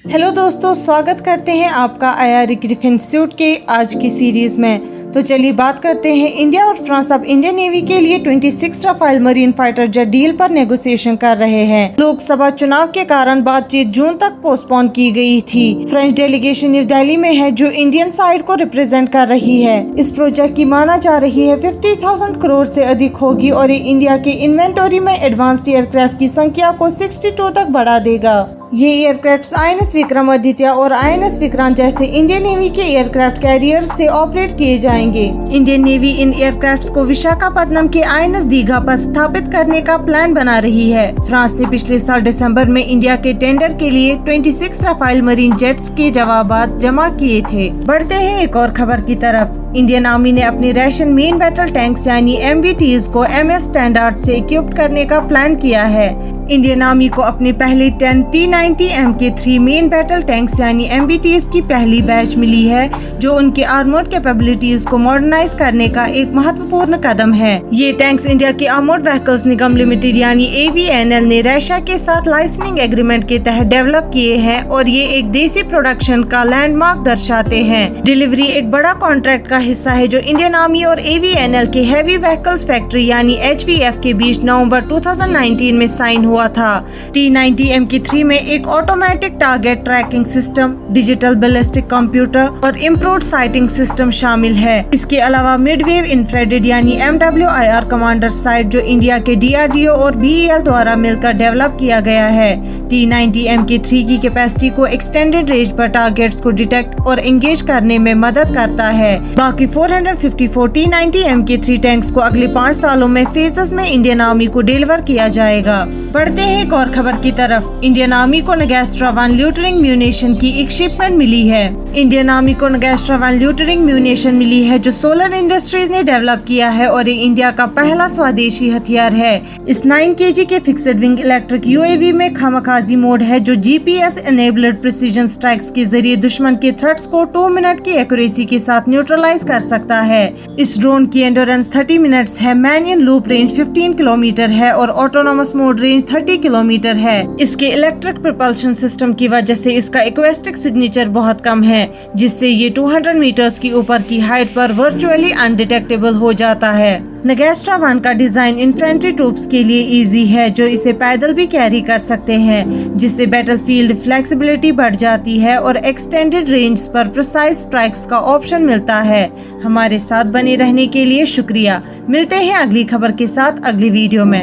Hello दोस्तों, स्वागत करते हैं आपका आईआरई डिफेंस सूट के आज की सीरीज में। तो चलिए बात करते हैं। इंडिया और फ्रांस अब इंडियन नेवी के लिए 26 Rafale marine fighter jet deal पर नेगोशिएशन कर रहे हैं। लोकसभा चुनाव के कारण बातचीत जून तक पोस्टपोन की गई थी। फ्रेंच डेलीगेशन न्यू दिल्ली में है जो इंडियन साइड को रिप्रेजेंट कर रही है। इस प्रोजेक्ट की माना जा रही है 50,000 करोड़ से अधिक होगी और ये इंडिया के इन्वेंटरी में एडवांस्ड एयरक्राफ्ट की संख्या को 62 तक बढ़ा देगा। ये एयरक्राफ्ट आईएनएस विक्रमादित्य और आईएनएस विक्रांत जैसे इंडियन नेवी के एयरक्राफ्ट कैरियर से ऑपरेट किए जाएंगे। इंडियन नेवी इन एयरक्राफ्ट्स को विशाखापत्तनम के आईएनएस दीघा पर स्थापित करने का प्लान बना रही है। फ्रांस ने पिछले साल दिसंबर में इंडिया के टेंडर के लिए 26 राफेल मरीन जेट्स के जवाबात जमा किए थे। बढ़ते हैं एक और खबर की तरफ। इंडियन आर्मी ने अपने रशियन मेन बैटल टैंक्स यानी MBTs को MS स्टैंडर्ड से इक्विप्ड करने का प्लान किया है। इंडियन आर्मी को अपने पहले 10 T-90 MK3 main battle tanks यानी MBTs की पहली बैच मिली है, जो उनके आर्मर्ड कैपेबिलिटीज को मॉडर्नाइज करने का एक महत्वपूर्ण कदम है। ये टैंक्स इंडिया के आर्मर्ड व्हीकल्स निगम लिमिटेड यानी AVNL ने रशिया के साथ लाइसेंसिंग एग्रीमेंट के तहत डेवलप किए हैं और ये एक देसी प्रोडक्शन का लैंडमार्क दर्शाते हैं। डिलीवरी एक बड़ा कॉन्ट्रैक्ट का हिस्सा है जो इंडियन आर्मी और AVNL के हैवी व्हीकल्स फैक्ट्री यानी HVF के बीच नवंबर 2019 में साइन हुआ था। T-90 MK3 में एक automatic target tracking system, digital ballistic computer और इम्प्रूव्ड साइटिंग सिस्टम शामिल है। इसके अलावा मिडवेव इंफ्रारेड यानी MWIR कमांडर साइट जो इंडिया के DRDO और BEL द्वारा मिलकर डेवलप किया गया है। T-90 MK3 की कैपेसिटी को एक्सटेंडेड रेंज पर टारगेट्स को डिटेक्ट और एंगेज करने में मदद करता है। बाकी 454 T-90 MK3 टैंक्स को अगले 5 सालों में फेजेस में इंडियन आर्मी को डिलीवर किया जाएगा। बढ़ते हैं एक और खबर की तरफ। इंडियन आर्मी को नगेस्ट्रा 1 ल्यूटरिंग म्यूनिशन की एक शिपमेंट मिली है। इंडियन आर्मी को नगेस्ट्रा 1 ल्यूटरिंग म्यूनिशन मिली है जो सोलर इंडस्ट्रीज ने डेवलप किया है और ये इंडिया का पहला स्वदेशी हथियार है। इस 9 kg के फिक्स्ड विंग इलेक्ट्रिक UAV में खामखाजी मोड है जो GPS एनेबल्ड प्रिसीजन स्ट्राइक्स के जरिए दुश्मन के थ्रेट्स को 2 मिनट की एक्यूरेसी के साथ न्यूट्रलाइज कर सकता है। इस ड्रोन की एंड्योरेंस 30 मिनट्स है, man in loop range 15 kilometre है और ऑटोनोमस मोड रेंज 30 किलोमीटर है। इसके इलेक्ट्रिक प्रोपल्शन सिस्टम की वजह से इसका एक्वेस्टिक सिग्नेचर बहुत कम है, जिससे ये 200 मीटर्स की ऊपर की हाइट पर वर्चुअली अनडिटेक्टेबल हो जाता है। नगेस्ट्रा 1 का डिजाइन इन्फेंट्री ट्रूप्स के लिए इजी है जो इसे पैदल भी कैरी कर सकते हैं, जिससे बैटलफील्ड फ्लेक्सिबिलिटी बढ़ जाती है और एक्सटेंडेड रेंज पर प्रिसाइज स्ट्राइक्स का ऑप्शन मिलता है। हमारे साथ बने रहने के लिए शुक्रिया। मिलते हैं अगली खबर के साथ अगली वीडियो में।